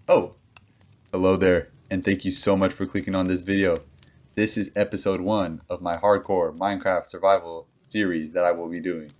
Oh, hello there, and thank you so much for clicking on this video. This is episode 1 of my hardcore Minecraft survival series that I will be doing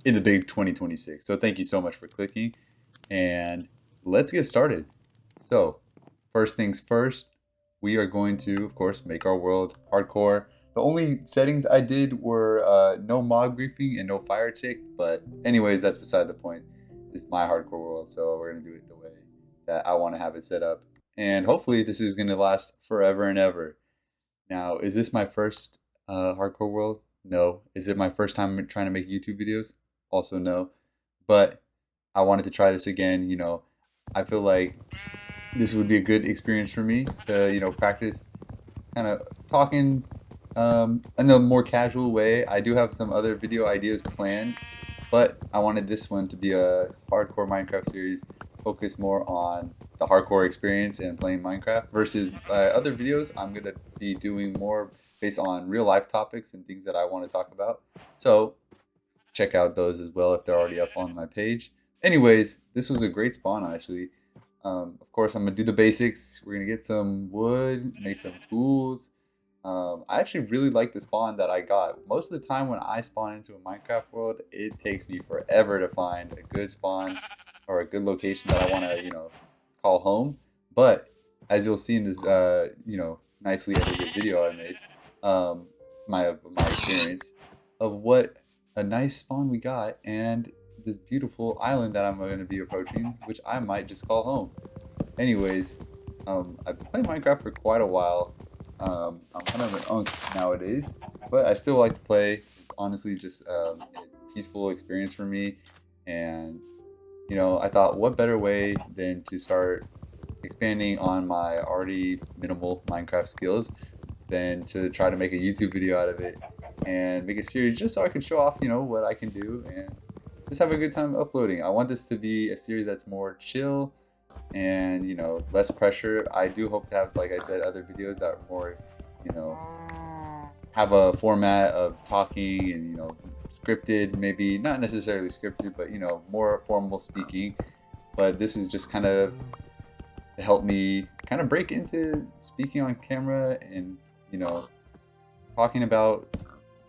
in the big 2026. So thank you so much for clicking, and let's get started. So, first things first, we are going to, of course, make our world hardcore. The only settings I did were no mob griefing and no fire tick, but anyways, that's beside the point. It's my hardcore world, so we're gonna do it the way that I want to have it set up. And hopefully this is gonna last forever and ever. Now, is this my first hardcore world? No. Is it my first time trying to make YouTube videos? Also no. But I wanted to try this again. I feel like this would be a good experience for me to, practice kind of talking in a more casual way. I do have some other video ideas planned, but I wanted this one to be a hardcore Minecraft series focused more on the hardcore experience and playing Minecraft versus other videos I'm going to be doing more based on real life topics and things that I want to talk about. So check out those as well if they're already up on my page. Anyways, this was a great spawn actually. Of course, I'm gonna do the basics. We're gonna get some wood, make some tools. I actually really like the spawn that I got. Most of the time when I spawn into a Minecraft world, it takes me forever to find a good spawn or a good location that I want to, call home. But as you'll see in this, nicely edited video I made, my experience of what a nice spawn we got and this beautiful island that I'm going to be approaching, which I might just call home. Anyways, I've been playing Minecraft for quite a while. I'm kind of an unk nowadays, but I still like to play. It's honestly just a peaceful experience for me. And, I thought what better way than to start expanding on my already minimal Minecraft skills than to try to make a YouTube video out of it and make a series just so I can show off, what I can do and just have a good time uploading. I want this to be a series that's more chill and, less pressure. I do hope to have, like I said, other videos that are more, you know, have a format of talking and, scripted, maybe not necessarily scripted, but, more formal speaking. But this is just kind of to help me kind of break into speaking on camera and, talking about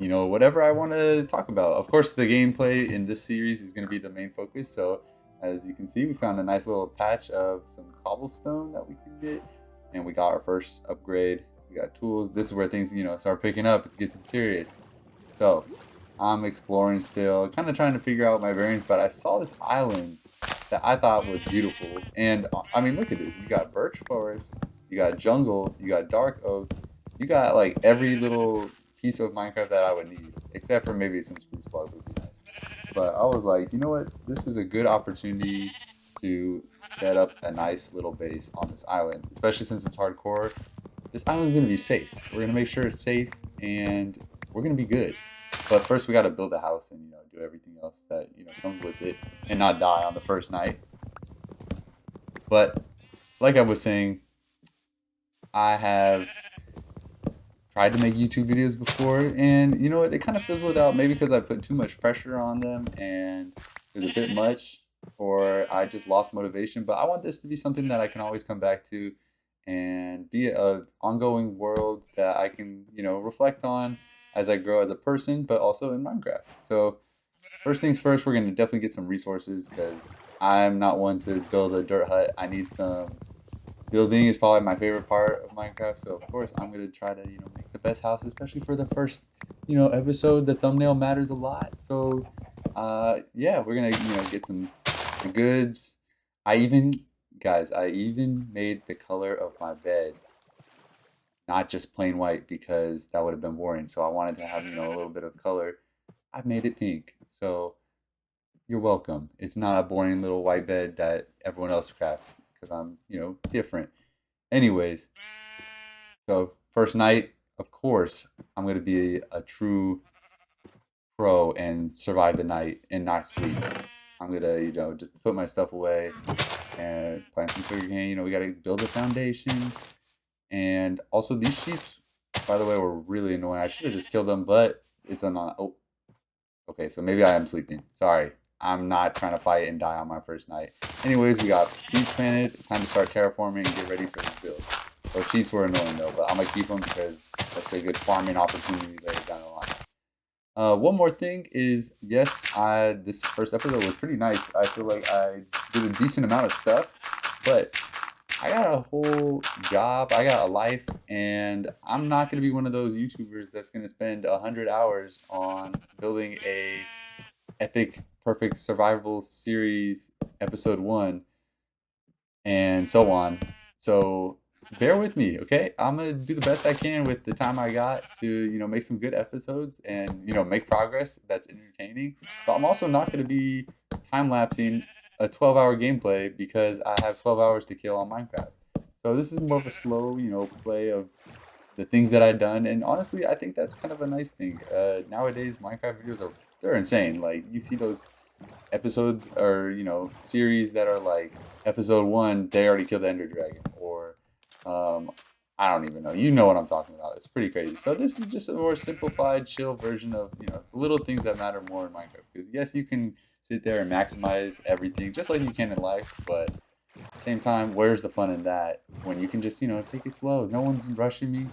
whatever I want to talk about. Of course, the gameplay in this series is going to be the main focus. So, as you can see, we found a nice little patch of some cobblestone that we can get, and we got our first upgrade. We got tools. This is where things, start picking up. It's getting serious. So, I'm exploring still, kind of trying to figure out my bearings. But I saw this island that I thought was beautiful, and I mean, look at this. You got birch forest, you got jungle, you got dark oak, you got like every little piece of Minecraft that I would need, except for maybe some spruce logs would be nice. But I was like, you know what? This is a good opportunity to set up a nice little base on this island, especially since it's hardcore. This island's gonna be safe. We're gonna make sure it's safe and we're gonna be good. But first, we gotta build a house and do everything else that comes with it, and not die on the first night. But like I was saying, I have tried to make YouTube videos before, and you know what? They kind of fizzled out. Maybe because I put too much pressure on them, and it was a bit much, or I just lost motivation. But I want this to be something that I can always come back to, and be a ongoing world that I can reflect on as I grow as a person, but also in Minecraft. So first things first, we're gonna definitely get some resources because I'm not one to build a dirt hut. I need some building is probably my favorite part of Minecraft. So of course I'm gonna try to make the best house, especially for the first episode. The thumbnail matters a lot. So yeah, we're gonna get some goods. I even guys, I even made the color of my bed not just plain white because that would have been boring. So I wanted to have a little bit of color. I made it pink. So you're welcome. It's not a boring little white bed that everyone else crafts because I'm different. Anyways, so first night, of course, I'm gonna be a true pro and survive the night and not sleep. I'm gonna, just put my stuff away and plant some sugarcane. We gotta build a foundation. And also these sheep, by the way, were really annoying. I should have just killed them, but it's a non. Oh, okay. So maybe I am sleeping. Sorry. I'm not trying to fight and die on my first night. Anyways, we got seeds planted. Time to start terraforming and get ready for the build. Those sheeps were annoying though, but I'm gonna keep them because that's a good farming opportunity later down the line. One more thing is, yes, this first episode was pretty nice. I feel like I did a decent amount of stuff, but I got a whole job, I got a life, and I'm not gonna be one of those YouTubers that's gonna spend 100 hours on building a epic, perfect survival series, episode one, and so on. So bear with me, okay? I'm gonna do the best I can with the time I got to, make some good episodes and, make progress that's entertaining. But I'm also not gonna be time lapsing a 12-hour gameplay because I have 12 hours to kill on Minecraft. So this is more of a slow, play of the things that I've done, and honestly, I think that's kind of a nice thing. Nowadays, Minecraft videos they're insane. Like you see those episodes or series that are like episode one, they already killed the Ender Dragon, or um, I don't even know. You know what I'm talking about. It's pretty crazy. So this is just a more simplified, chill version of the little things that matter more in Minecraft. Because yes, you can sit there and maximize everything just like you can in life, but at the same time, where's the fun in that when you can just take it slow? No one's rushing me,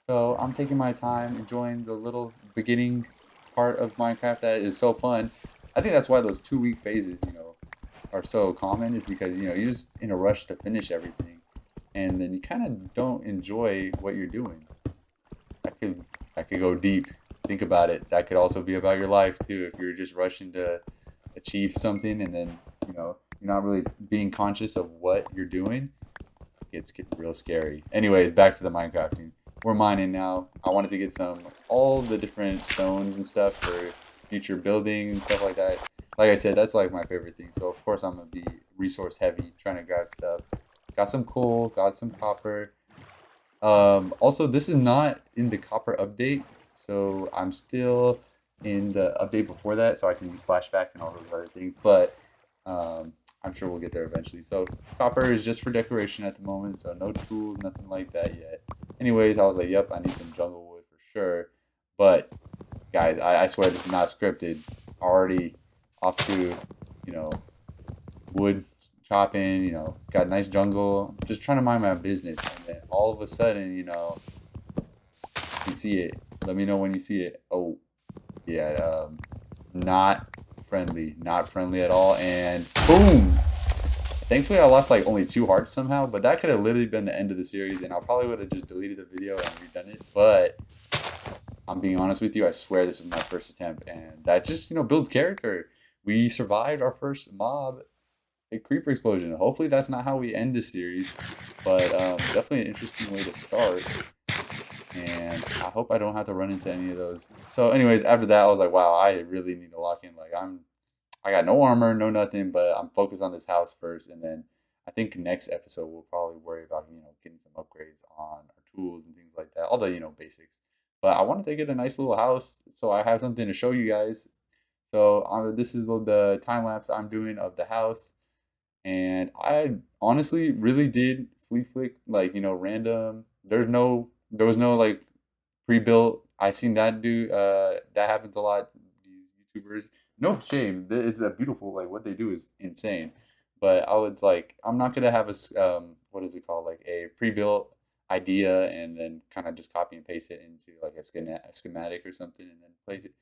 so I'm taking my time, enjoying the little beginning part of Minecraft that is so fun. I think that's why those 2 week phases, are so common, is because you're just in a rush to finish everything, and then you kind of don't enjoy what you're doing. I could go deep. Think about it. That could also be about your life too. If you're just rushing to achieve something, and then you're not really being conscious of what you're doing, it's getting real scary. Anyways, back to the Minecrafting. We're mining now. I wanted to get all the different stones and stuff for future building and stuff like that. Like I said, that's like my favorite thing. So of course I'm gonna be resource heavy, trying to grab stuff. Got some coal, got some copper. Also, this is not in the copper update, so I'm still in the update before that, so I can use flashback and all those other things. But I'm sure we'll get there eventually. So copper is just for decoration at the moment, so no tools, nothing like that yet. Anyways, I was like, yep, I need some jungle wood for sure. But guys, I swear this is not scripted. Already off to, you know, wood chopping, got a nice jungle, just trying to mind my business. And then all of a sudden, you can see it. Let me know when you see it. Oh, yeah, not not friendly at all. And boom! Thankfully, I lost like only 2 hearts somehow, but that could have literally been the end of the series, and I probably would have just deleted the video and redone it. But I'm being honest with you, I swear this is my first attempt, and that just builds character. We survived our first mob, a creeper explosion. Hopefully, that's not how we end this series, but definitely an interesting way to start. And I hope I don't have to run into any of those. So, anyways, after that, I was like, wow, I really need to lock in. Like, I got no armor, no nothing, but I'm focused on this house first, and then I think next episode we'll probably worry about getting some upgrades on our tools and things like that, all the basics. But I wanted to get a nice little house, so I have something to show you guys. So this is the time lapse I'm doing of the house, and I honestly really did flea flick, like random. There was no like pre-built. I seen that that happens a lot. These YouTubers, no shame. It's a beautiful, like what they do is insane. But I was like, I'm not gonna have what is it called, like a pre-built idea and then kind of just copy and paste it into like a schematic or something and then place it.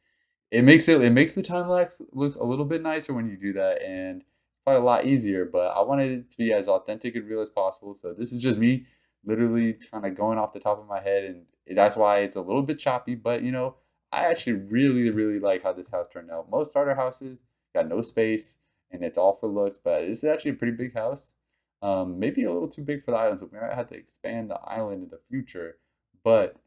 It makes the time lapse look a little bit nicer when you do that, and probably a lot easier. But I wanted it to be as authentic and real as possible. So this is just me literally kind of going off the top of my head, and that's why it's a little bit choppy. But I actually really, really like how this house turned out. Most starter houses got no space, and it's all for looks. But this is actually a pretty big house. Maybe a little too big for the island, so we might have to expand the island in the future. But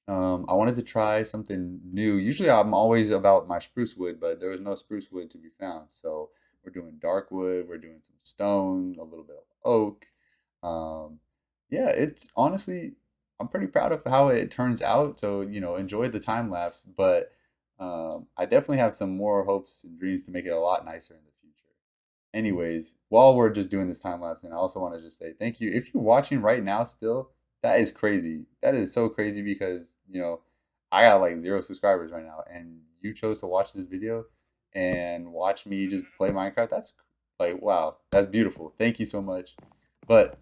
I wanted to try something new. Usually, I'm always about my spruce wood, but there was no spruce wood to be found. So we're doing dark wood. We're doing some stone, a little bit of oak. Um, yeah, it's honestly, I'm pretty proud of how it turns out. So enjoy the time lapse. But I definitely have some more hopes and dreams to make it a lot nicer in the future. Anyways, while we're just doing this time lapse, and I also want to just say thank you. If you're watching right now still, that is crazy. That is so crazy because, I got like 0 subscribers right now, and you chose to watch this video. and watch me just play Minecraft, that's like, wow, that's beautiful. Thank you so much. But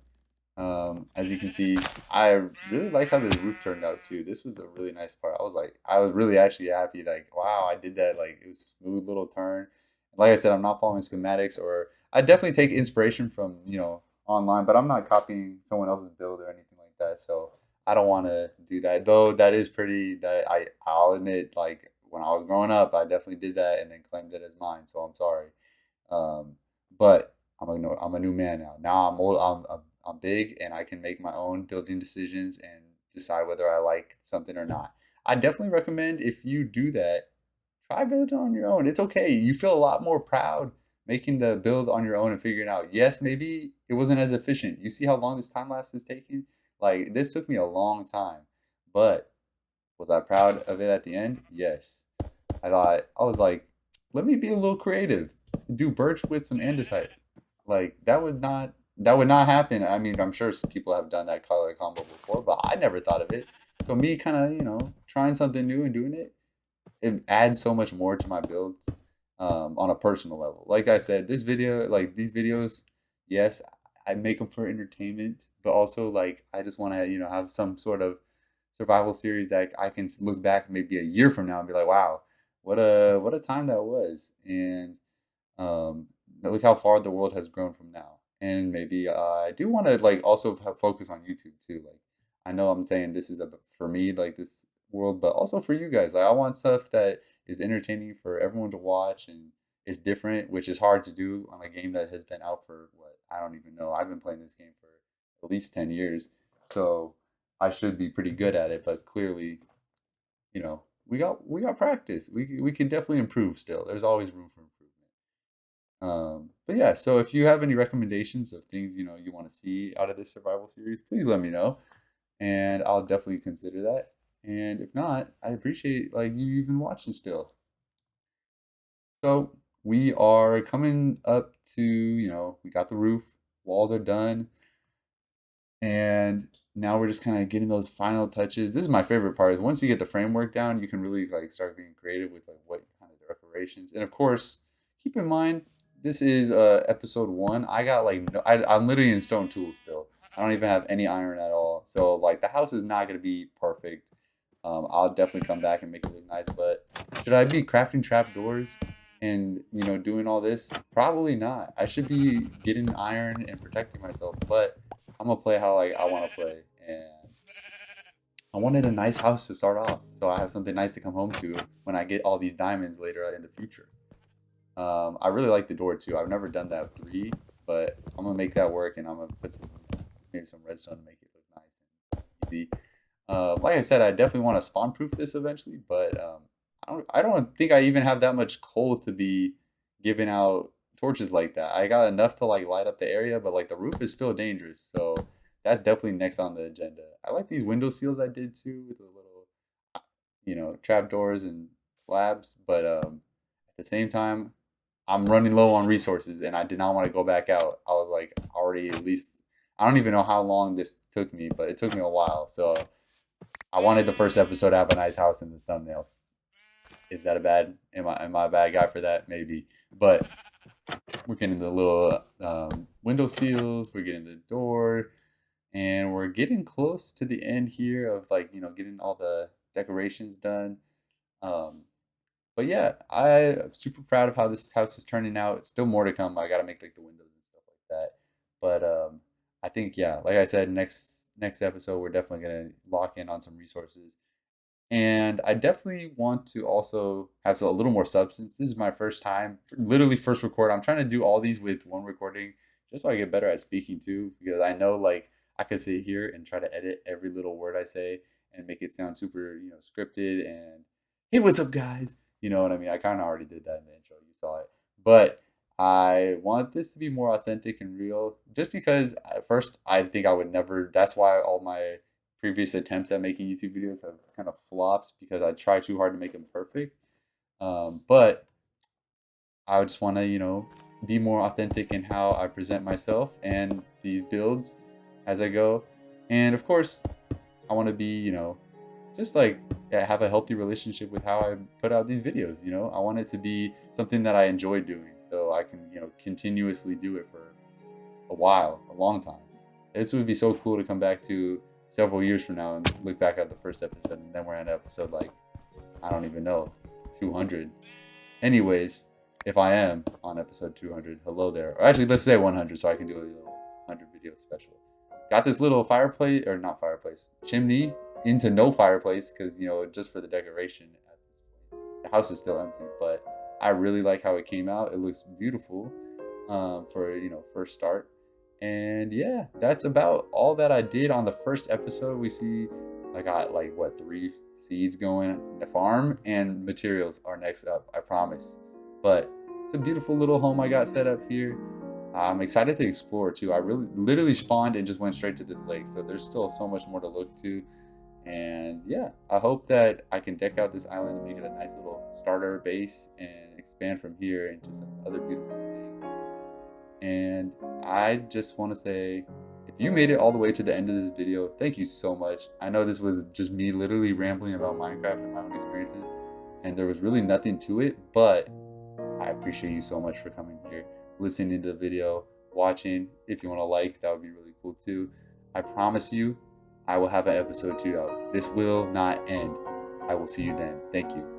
as you can see, I really like how the roof turned out too. This was a really nice part. I was really actually happy. Like, wow, I did that. Like, it was a smooth little turn. Like I said, I'm not following schematics, or I definitely take inspiration from, online, but I'm not copying someone else's build or anything like that. So I don't want to do that. Though that is pretty. I'll admit, like when I was growing up, I definitely did that and then claimed it as mine. So I'm sorry. Um, but I'm a new man now. Now I'm old. I'm big, and I can make my own building decisions and decide whether I like something or not. I definitely recommend, if you do that, try building on your own. It's okay. You feel a lot more proud making the build on your own and figuring out. Yes, maybe it wasn't as efficient. You see how long this time lapse is taking? Like, this took me a long time, but was I proud of it at the end? Yes. I was like, let me be a little creative. Do birch with some andesite. Like, that would not happen. I mean, I'm sure some people have done that color combo before, but I never thought of it. So me kind of, trying something new and doing it adds so much more to my builds, on a personal level. Like I said, these videos, yes, I make them for entertainment, but also like I just want to, have some sort of survival series that I can look back maybe a year from now and be like, wow, what a time that was, and um, look how far the world has grown from now. And maybe I do want to like also focus on YouTube too. Like, I know I'm saying this is for me, like this world, but also for you guys. Like, I want stuff that is entertaining for everyone to watch and is different, which is hard to do on a game that has been out for what, I don't even know. I've been playing this game for at least 10 years. So I should be pretty good at it, but clearly, we got practice. We can definitely improve still. There's always room for improvement. But yeah, so if you have any recommendations of things you want to see out of this survival series, please let me know, and I'll definitely consider that. And if not, I appreciate like you even watching still. So we are coming up to, we got the roof, walls are done, and now we're just kind of getting those final touches. This is my favorite part, is once you get the framework down, you can really like start being creative with like what kind of decorations. And of course, keep in mind this is episode 1. I got like I'm literally in stone tools still. I don't even have any iron at all. So like the house is not going to be perfect. I'll definitely come back and make it look nice, but should I be crafting trapdoors and doing all this? Probably not. I should be getting iron and protecting myself, but I'm gonna play how like I want to play, and I wanted a nice house to start off, so I have something nice to come home to when I get all these diamonds later in the future. I really like the door too. I've never done that 3, but I'm gonna make that work, and I'm gonna put maybe some redstone to make it look nice and easy. Like I said, I definitely want to spawn proof this eventually, but I don't think I even have that much coal to be giving out torches like that. I got enough to like light up the area, but like the roof is still dangerous, so that's definitely next on the agenda. I like these window seals I did too, with the little trap doors and slabs, but at the same time, I'm running low on resources, and I did not want to go back out. I was like already at least, I don't even know how long this took me, but it took me a while. So I wanted the first episode to have a nice house in the thumbnail. Is that a bad? Am I a bad guy for that? Maybe. But we're getting the little window seals. We're getting the door, and we're getting close to the end here of like getting all the decorations done. Um, but yeah, I'm super proud of how this house is turning out. Still more to come. I got to make like the windows and stuff like that. But I think, yeah, like I said, next episode we're definitely gonna lock in on some resources, and I definitely want to also have a little more substance. This is my first time, literally first record. I'm trying to do all these with one recording just so I get better at speaking too, because I know like I could sit here and try to edit every little word I say and make it sound super, scripted and, hey, what's up, guys? You know what I mean? I kind of already did that in the intro. You saw it. But I want this to be more authentic and real, just because at first I think I would never. That's why all my previous attempts at making YouTube videos have kind of flopped, because I try too hard to make them perfect. But I just want to, be more authentic in how I present myself and these builds as I go. And of course, I want to be, just like have a healthy relationship with how I put out these videos. I want it to be something that I enjoy doing, so I can continuously do it for a long time. This would be so cool to come back to several years from now and look back at the first episode, and then we're in episode like, I don't even know, 200. Anyways, if I am on episode 200, hello there. Or actually, let's say 100, so I can do a little 100 video special. Got this little fireplace, or not fireplace, chimney into no fireplace because, just for the decoration at this point. The house is still empty, but I really like how it came out. It looks beautiful for, first start. And yeah, that's about all that I did on the first episode. We see I got like what, 3 seeds going in the farm, and materials are next up, I promise. But it's a beautiful little home I got set up here. I'm excited to explore too. I really literally spawned and just went straight to this lake, so there's still so much more to look to. And yeah, I hope that I can deck out this island and make it a nice little starter base and expand from here into some other beautiful things. And I just want to say, if you made it all the way to the end of this video, thank you so much. I know this was just me literally rambling about Minecraft and my own experiences, and there was really nothing to it, but I appreciate you so much for coming here, listening to the video, watching. If you want to like, that would be really cool too. I promise you, I will have an episode 2 out. This will not end. I will see you then. Thank you.